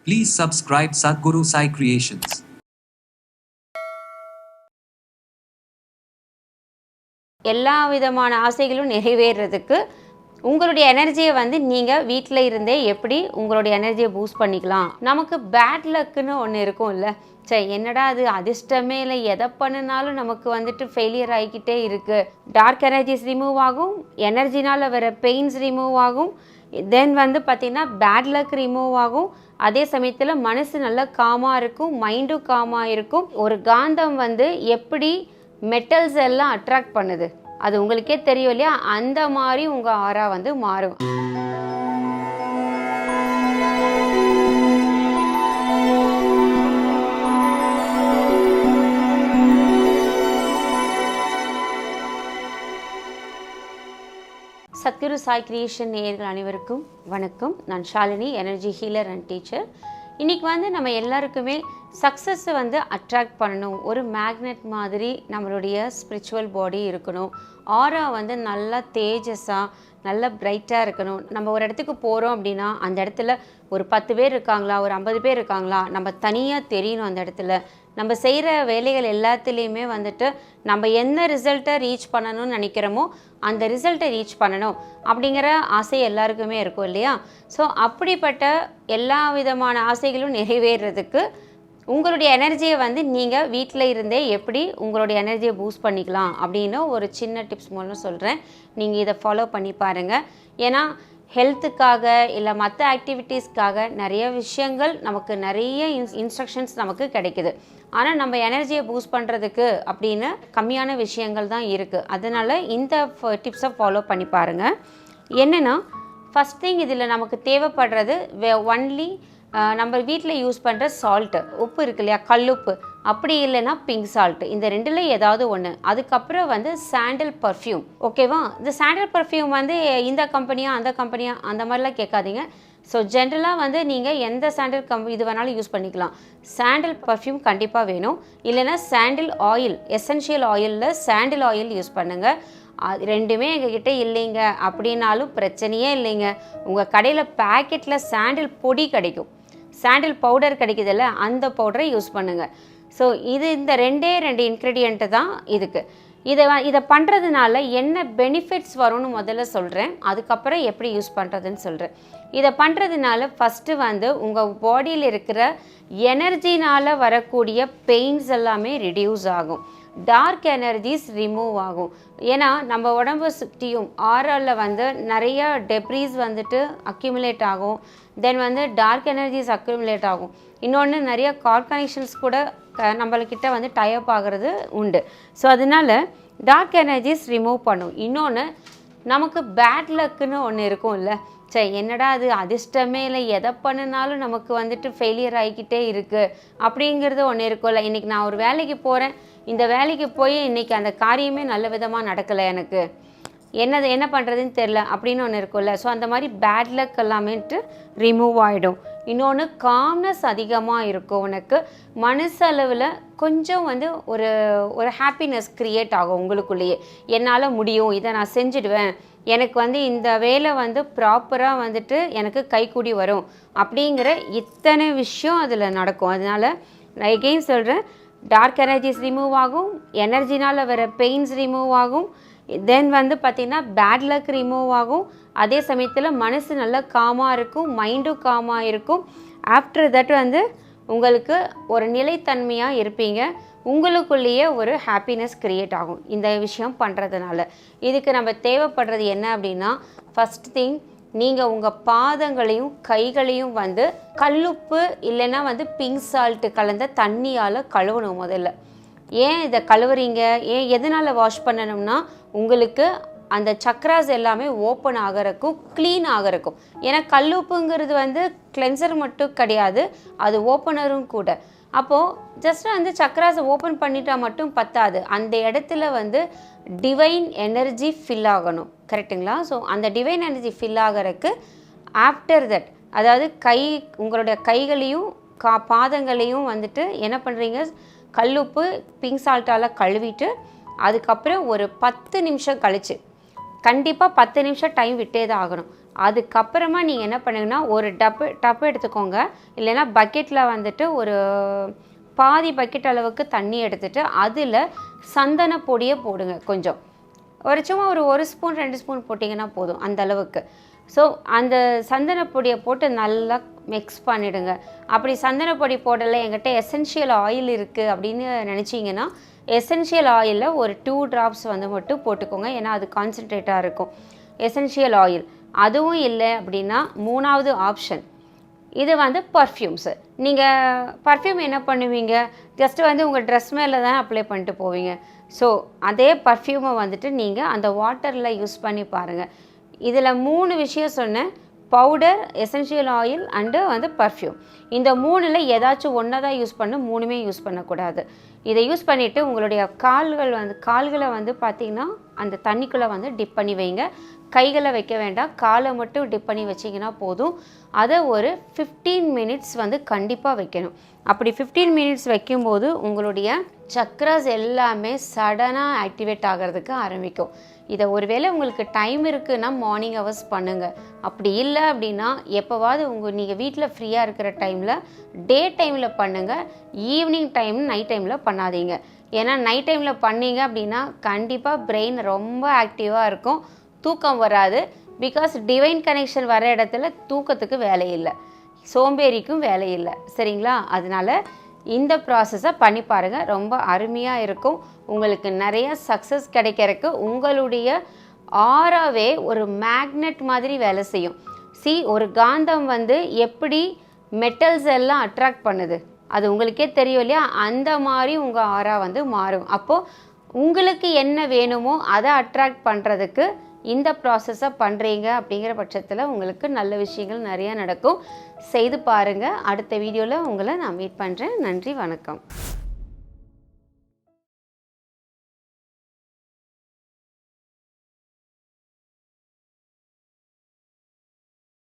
Please subscribe Sadhguru Sai Creations. எல்லா விதமான ஆசைகளும் நிறைவேறதுக்கு உங்களுடைய எனர்ஜியை வந்து நீங்கள் வீட்டில் இருந்தே எப்படி உங்களுடைய எனர்ஜியை பூஸ்ட் பண்ணிக்கலாம். நமக்கு பேட் லக்குன்னு ஒன்று இருக்கும்ல, சரி என்னடா அது அதிர்ஷ்டமே இல்லை, எதை பண்ணினாலும் நமக்கு வந்துட்டு ஃபெயிலியர் ஆகிக்கிட்டே இருக்குது. டார்க் எனர்ஜிஸ் ரிமூவ் ஆகும், எனர்ஜினால் வர பெயின்ஸ் ரிமூவ் ஆகும், தென் வந்து பார்த்திங்கன்னா பேட் லக் ரிமூவ் ஆகும். அதே சமயத்தில் மனசு நல்லா காமாக இருக்கும், மைண்டும் காமாக இருக்கும். ஒரு காந்தம் வந்து எப்படி மெட்டல்ஸ் எல்லாம் அட்ராக்ட் பண்ணுது அது உங்களுக்கே தெரியும் இல்லையா, அந்த மாதிரி உங்கள் ஆரா வந்து மாறும். சத்குரு சாய் கிரியேஷன் நேயர்கள் அனைவருக்கும் வணக்கம். நான் Shalini, energy healer and teacher. இன்றைக்கி வந்து நம்ம எல்லாருக்குமே சக்ஸஸை வந்து அட்ராக்ட் பண்ணணும். ஒரு மேக்னெட் மாதிரி நம்மளுடைய ஸ்பிரிச்சுவல் பாடி இருக்கணும். ஆரா வந்து நல்லா தேஜஸாக நல்லா பிரைட்டாக இருக்கணும். நம்ம ஒரு இடத்துக்கு போகிறோம் அப்படின்னா அந்த இடத்துல ஒரு 10 பேர் இருக்காங்களா, ஒரு 50 பேர் இருக்காங்களா, நம்ம தனியாக தெரியணும். அந்த இடத்துல நம்ம செய்கிற வேலைகள் எல்லாத்துலேயுமே வந்துட்டு நம்ம என்ன ரிசல்ட்டை ரீச் பண்ணணும்னு நினைக்கிறோமோ அந்த ரிசல்ட்டை ரீச் பண்ணணும் அப்படிங்கிற ஆசை எல்லாருக்குமே இருக்கும் இல்லையா. ஸோ அப்படிப்பட்ட எல்லா விதமான ஆசைகளும் நிறைவேறதுக்கு உங்களுடைய எனர்ஜியை வந்து நீங்கள் வீட்டில் இருந்தே எப்படி உங்களுடைய எனர்ஜியை பூஸ்ட் பண்ணிக்கலாம் அப்படின்னு ஒரு சின்ன டிப்ஸ் மூலம் சொல்கிறேன். நீங்கள் இதை ஃபாலோ பண்ணி பாருங்கள். ஏன்னா ஹெல்த்துக்காக இல்லை மற்ற ஆக்டிவிட்டீஸ்க்காக நிறைய விஷயங்கள் நமக்கு நிறைய இன்ஸ்ட்ரக்ஷன்ஸ் நமக்கு கிடைக்குது. ஆனால் நம்ம எனர்ஜியை பூஸ்ட் பண்ணுறதுக்கு அப்படின்னு கம்மியான விஷயங்கள் தான் இருக்குது. அதனால் இந்த டிப்ஸை ஃபாலோ பண்ணி பாருங்கள். என்னென்னா ஃபஸ்ட் திங், இதில் நமக்கு தேவைப்படுறது ஒன்லி நம்ம வீட்டில் யூஸ் பண்ணுற சால்ட்டு, உப்பு இருக்கு இல்லையா, கல்லுப்பு, அப்படி இல்லைன்னா பிங்க் சால்ட்டு, இந்த ரெண்டில் ஏதாவது ஒன்று. அதுக்கப்புறம் வந்து சாண்டில் பர்ஃப்யூம், ஓகேவா. இந்த சாண்டில் பர்ஃப்யூம் வந்து இந்த கம்பெனியா அந்த கம்பெனியா அந்த மாதிரிலாம் கேட்காதீங்க. ஸோ ஜென்ரலாக வந்து நீங்கள் எந்த சாண்டில் இது வேணாலும் யூஸ் பண்ணிக்கலாம். சாண்டில் பர்ஃப்யூம் கண்டிப்பாக வேணும். இல்லைன்னா சாண்டில் ஆயில், எசென்ஷியல் ஆயிலில் சாண்டில் ஆயில் யூஸ் பண்ணுங்கள். அது ரெண்டுமே எங்ககிட்ட இல்லைங்க அப்படின்னாலும் பிரச்சனையே இல்லைங்க. உங்கள் கடையில் பேக்கெட்டில் சாண்டில் பொடி கிடைக்கும், சாண்டில் பவுடர் கிடைக்குதில்ல, அந்த பவுடரை யூஸ் பண்ணுங்கள். ஸோ இந்த ரெண்டே இன்க்ரீடியண்ட்டு தான் இதுக்கு. இதை பண்ணுறதுனால என்ன பெனிஃபிட்ஸ் வரும்னு முதல்ல சொல்கிறேன், அதுக்கப்புறம் எப்படி யூஸ் பண்ணுறதுன்னு சொல்கிறேன். இதை பண்ணுறதுனால ஃபஸ்ட்டு வந்து உங்கள் பாடியில் இருக்கிற எனர்ஜினால் வரக்கூடிய பெயின்ஸ் எல்லாமே ரிடியூஸ் ஆகும், டார்க் எனர்ஜிஸ் ரிமூவ் ஆகும். ஏன்னா நம்ம உடம்பு சுற்றியும் ஆராலில் வந்து நிறைய டெப்ரீஸ் வந்துட்டு அக்யூமுலேட் ஆகும், தென் வந்து டார்க் எனர்ஜிஸ் அக்யூமுலேட் ஆகும். இன்னொன்று நிறைய கார்ட் கனெக்ஷன்ஸ் கூட நம்மள்கிட்ட வந்து டைப் ஆகிறது உண்டு. ஸோ அதனால் டார்க் எனர்ஜிஸ் ரிமூவ் பண்ணும். இன்னொன்று, நமக்கு பேட் லக்குன்னு ஒன்று இருக்கும் இல்லை, சரி என்னடா அது அதிர்ஷ்டமே இல்லை, எதை பண்ணினாலும் நமக்கு வந்துட்டு ஃபெயிலியர் ஆகிக்கிட்டே இருக்குது அப்படிங்கிறது ஒன்று இருக்கும்ல. இன்றைக்கி நான் ஒரு வேலைக்கு போகிறேன், இந்த வேலைக்கு போய் இன்றைக்கி அந்த காரியமே நல்ல விதமாக நடக்கலை, எனக்கு என்ன பண்ணுறதுன்னு தெரில அப்படின்னு ஒன்று இருக்கும்ல. ஸோ அந்த மாதிரி பேட் லக் எல்லாமேட்டு ரிமூவ் ஆகிடும். இன்னொன்று, காம்னஸ் அதிகமாக இருக்கும். உனக்கு மனசளவில் கொஞ்சம் வந்து ஒரு ஹாப்பினஸ் க்ரியேட் ஆகும் உங்களுக்குள்ளேயே. என்னால் முடியும், இதை நான் செஞ்சுடுவேன், எனக்கு வந்து இந்த வேலை வந்து ப்ராப்பராக வந்துட்டு எனக்கு கைக்கூடி வரும் அப்படிங்கிற இத்தனை விஷயம் அதில் நடக்கும். அதனால் நான் எகெயின் சொல்கிறேன், டார்க் எனர்ஜிஸ் ரிமூவ் ஆகும், எனர்ஜினால் வர பெயின்ஸ் ரிமூவ் ஆகும், தென் வந்து பார்த்திங்கன்னா பேட் லக் ரிமூவ் ஆகும். அதே சமயத்தில் மனசு நல்லா காமாக இருக்கும், மைண்டும் காமாக இருக்கும். ஆஃப்டர் தட் வந்து உங்களுக்கு ஒரு நிலைத்தன்மையாக இருப்பீங்க, உங்களுக்குள்ளேயே ஒரு ஹாப்பினஸ் க்ரியேட் ஆகும் இந்த விஷயம் பண்ணுறதுனால. இதுக்கு நம்ம தேவைப்படுறது என்ன அப்படின்னா, ஃபஸ்ட் திங், நீங்கள் உங்கள் பாதங்களையும் கைகளையும் வந்து கல்லுப்பு இல்லைன்னா வந்து பிங்க் சால்ட்டு கலந்த தண்ணியால் கழுவணும் முதல்ல. ஏன் இதை கழுவுறீங்க, ஏன் எதனால் வாஷ் பண்ணணும்னா, உங்களுக்கு அந்த சக்ராஸ் எல்லாமே ஓப்பன் ஆகிறக்கும் க்ளீன் ஆகிறக்கும். ஏன்னா கல்லுப்புங்கிறது வந்து கிளென்சர் மட்டும் கிடையாது, அது ஓப்பனரும் கூட. அப்போது ஜஸ்ட் வந்து சக்ராஸை ஓப்பன் பண்ணிட்டா மட்டும் பத்தாது, அந்த இடத்துல வந்து டிவைன் எனர்ஜி ஃபில் ஆகணும், கரெக்டுங்களா. ஸோ அந்த டிவைன் எனர்ஜி ஃபில் ஆகிறதுக்கு ஆஃப்டர் தட், அதாவது உங்களுடைய கைகளையும் பாதங்களையும் வந்துட்டு என்ன பண்ணுறீங்க, கல்லுப்பு பிங்க் சால்ட்டால் கழுவிட்டு அதுக்கப்புறம் ஒரு 10 நிமிஷம் கழித்து, கண்டிப்பாக 10 நிமிஷம் டைம் விட்டே தான் ஆகணும். அதுக்கப்புறமா நீங்கள் என்ன பண்ணுங்கன்னா ஒரு டப்பு எடுத்துக்கோங்க, இல்லைன்னா பக்கெட்டில் வந்துட்டு ஒரு பாதி பக்கெட் அளவுக்கு தண்ணி எடுத்துகிட்டு அதில் சந்தன பொடியை போடுங்க. கொஞ்சம் சும்மா ஒரு ஸ்பூன் 2 ஸ்பூன் போட்டிங்கன்னா போதும் அந்த அளவுக்கு. ஸோ அந்த சந்தன பொடியை போட்டு நல்லா மிக்ஸ் பண்ணிவிடுங்க. அப்படி சந்தன பொடி போடலை, என்கிட்ட எசென்ஷியல் ஆயில் இருக்குது அப்படின்னு நினச்சிங்கன்னா எசென்ஷியல் ஆயிலில் ஒரு 2 ட்ராப்ஸ் வந்து மட்டும் போட்டுக்கோங்க. ஏன்னா அது கான்சன்ட்ரேட்டாக இருக்கும் எசென்ஷியல் ஆயில். அதுவும் இல்லை அப்படின்னா 3வது ஆப்ஷன் இது வந்து பர்ஃப்யூம்ஸு. நீங்கள் பர்ஃப்யூம் என்ன பண்ணுவீங்க, ஜஸ்ட்டு வந்து உங்கள் ட்ரெஸ் மேலே தான் அப்ளை பண்ணிட்டு போவீங்க. ஸோ அதே பர்ஃப்யூமை வந்துட்டு நீங்கள் அந்த வாட்டரில் யூஸ் பண்ணி பாருங்கள். இதில் 3 விஷயம் சொன்னேன், பவுடர், எசென்ஷியல் ஆயில் அண்டு வந்து பர்ஃப்யூம். இந்த 3ல் ஏதாச்சும் ஒன்றை தான் யூஸ் பண்ணணும், 3மே யூஸ் பண்ணக்கூடாது. இதை யூஸ் பண்ணிவிட்டு உங்களுடைய கால்களை வந்து பார்த்திங்கன்னா அந்த தண்ணிக்குள்ளே வந்து டிப் பண்ணி வைங்க. கைகளை வைக்க வேண்டாம், காலை மட்டும் டிப் பண்ணி வச்சிங்கன்னா போதும். அதை ஒரு 15 மினிட்ஸ் வந்து கண்டிப்பாக வைக்கணும். அப்படி 15 மினிட்ஸ் வைக்கும்போது உங்களுடைய சக்ராஸ் எல்லாமே சடனாக ஆக்டிவேட் ஆகிறதுக்கு ஆரம்பிக்கும். இதை ஒருவேளை உங்களுக்கு டைம் இருக்குன்னா மார்னிங் ஹவர்ஸ் பண்ணுங்கள். அப்படி இல்லை அப்படின்னா எப்போவாவது நீங்கள் வீட்டில் ஃப்ரீயாக இருக்கிற டைமில் டே டைமில் பண்ணுங்கள். ஈவினிங் டைம், நைட் டைமில் பண்ணாதீங்க. ஏன்னா நைட் டைமில் பண்ணீங்க அப்படின்னா கண்டிப்பாக பிரெயின் ரொம்ப ஆக்டிவாக இருக்கும், தூக்கம் வராது. பிகாஸ் டிவைன் கனெக்ஷன் வர இடத்துல தூக்கத்துக்கு வேலை இல்லை, சோம்பேறிக்கும் வேலை இல்லை. சரிங்களா? அதனால் இந்த ப்ராசஸை பண்ணி பாருங்கள், ரொம்ப அருமையாக இருக்கும். உங்களுக்கு நிறைய சக்ஸஸ் கிடைக்கிறதுக்கு உங்களுடைய ஆராவே ஒரு மேக்னெட் மாதிரி வேலை செய்யும். ஒரு காந்தம் வந்து எப்படி மெட்டல்ஸ் எல்லாம் அட்ராக்ட் பண்ணுது அது உங்களுக்கே தெரியும் இல்லையா? அந்த மாதிரி உங்கள் ஆரா வந்து மாறும். அப்போது உங்களுக்கு என்ன வேணுமோ அதை அட்ராக்ட் பண்ணுறதுக்கு இந்த ப்ராசஸை பண்ணுறீங்க அப்படிங்கிற பட்சத்தில் உங்களுக்கு நல்ல விஷயங்கள் நிறையா நடக்கும். செய்து பாருங்கள். அடுத்த வீடியோவில் உங்களை நான் மீட் பண்ணுறேன். நன்றி, வணக்கம்.